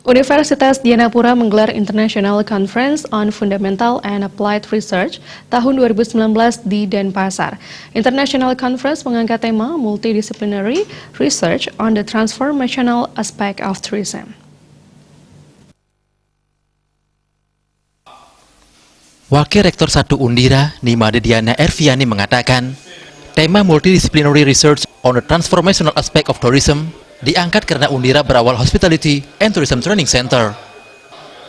Universitas Dianapura menggelar International Conference on Fundamental and Applied Research tahun 2019 di Denpasar. International Conference mengangkat tema Multidisciplinary Research on the Transformational Aspect of Tourism. Wakil Rektor 1 Undira, Nimade Diana Erviani mengatakan, tema Multidisciplinary Research on the Transformational Aspect of Tourism diangkat karena Undira berawal Hospitality and Tourism Training Center.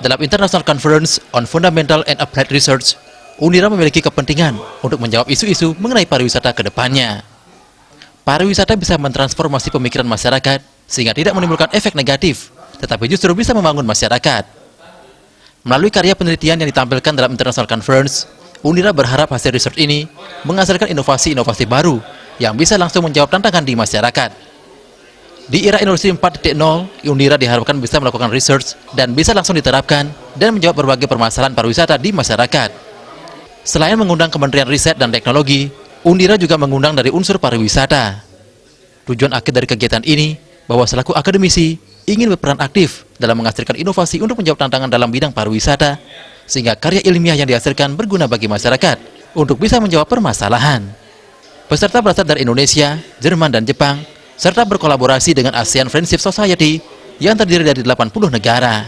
Dalam International Conference on Fundamental and Applied Research, Undira memiliki kepentingan untuk menjawab isu-isu mengenai pariwisata ke depannya. Pariwisata bisa mentransformasi pemikiran masyarakat sehingga tidak menimbulkan efek negatif, tetapi justru bisa membangun masyarakat. Melalui karya penelitian yang ditampilkan dalam International Conference, Undira berharap hasil research ini menghasilkan inovasi-inovasi baru yang bisa langsung menjawab tantangan di masyarakat. Di era industri 4.0, Undira diharapkan bisa melakukan research dan bisa langsung diterapkan dan menjawab berbagai permasalahan pariwisata di masyarakat. Selain mengundang Kementerian Riset dan Teknologi, Undira juga mengundang dari unsur pariwisata. Tujuan akhir dari kegiatan ini bahwa selaku akademisi ingin berperan aktif dalam menghasilkan inovasi untuk menjawab tantangan dalam bidang pariwisata, sehingga karya ilmiah yang dihasilkan berguna bagi masyarakat untuk bisa menjawab permasalahan. Peserta berasal dari Indonesia, Jerman, dan Jepang, serta berkolaborasi dengan ASEAN Friendship Society yang terdiri dari 80 negara.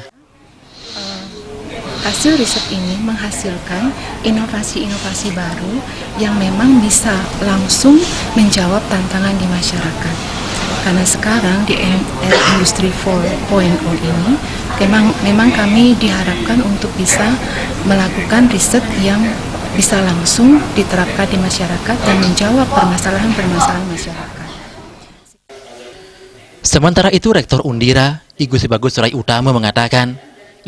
Hasil riset ini menghasilkan inovasi-inovasi baru yang memang bisa langsung menjawab tantangan di masyarakat. Karena sekarang di era industri 4.0 ini memang kami diharapkan untuk bisa melakukan riset yang bisa langsung diterapkan di masyarakat dan menjawab permasalahan-permasalahan masyarakat. Sementara itu, Rektor Undira, Igu Sibagus Surai Utama mengatakan,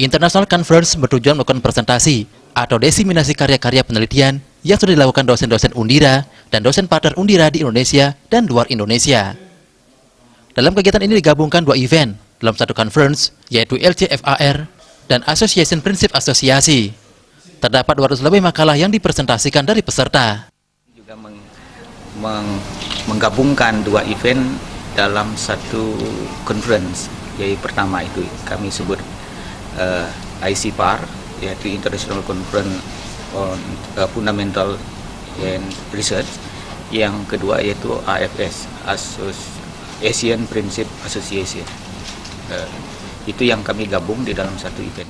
International Conference bertujuan melakukan presentasi atau diseminasi karya-karya penelitian yang sudah dilakukan dosen-dosen Undira dan dosen partner Undira di Indonesia dan luar Indonesia. Dalam kegiatan ini digabungkan 2 event dalam satu conference, yaitu LCFAR dan Association Prinsip Asosiasi. Terdapat 200 lebih makalah yang dipresentasikan dari peserta. Juga menggabungkan 2 event dalam satu conference, yaitu pertama itu kami sebut ICPAR, yaitu International Conference on Fundamental and Research. Yang kedua yaitu AFS, Asian Friendship Association. Itu yang kami gabung di dalam satu event.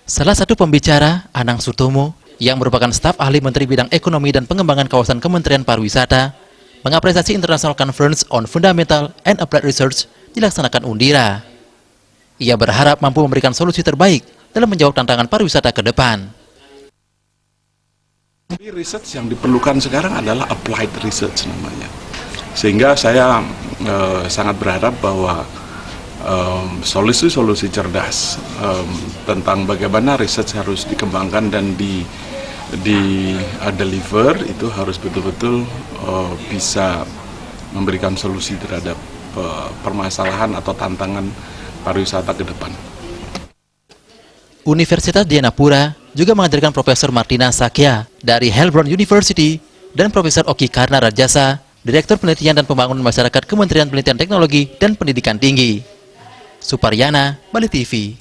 Salah satu pembicara, Anang Sutomo, yang merupakan staf ahli Menteri Bidang Ekonomi dan Pengembangan Kawasan Kementerian Pariwisata, mengapresiasi International Conference on Fundamental and Applied Research dilaksanakan Undira. Ia berharap mampu memberikan solusi terbaik dalam menjawab tantangan pariwisata ke depan. Research yang diperlukan sekarang adalah applied research namanya. Sehingga saya sangat berharap bahwa solusi-solusi cerdas tentang bagaimana research harus dikembangkan dan deliver itu harus betul-betul bisa memberikan solusi terhadap permasalahan atau tantangan pariwisata ke depan. Universitas Dianapura juga menghadirkan Profesor Martina Sakya dari Helbron University dan Profesor Oki Karna Rajasa, Direktur Penelitian dan Pembangunan Masyarakat Kementerian Penelitian Teknologi dan Pendidikan Tinggi. Suparyana, Bali TV.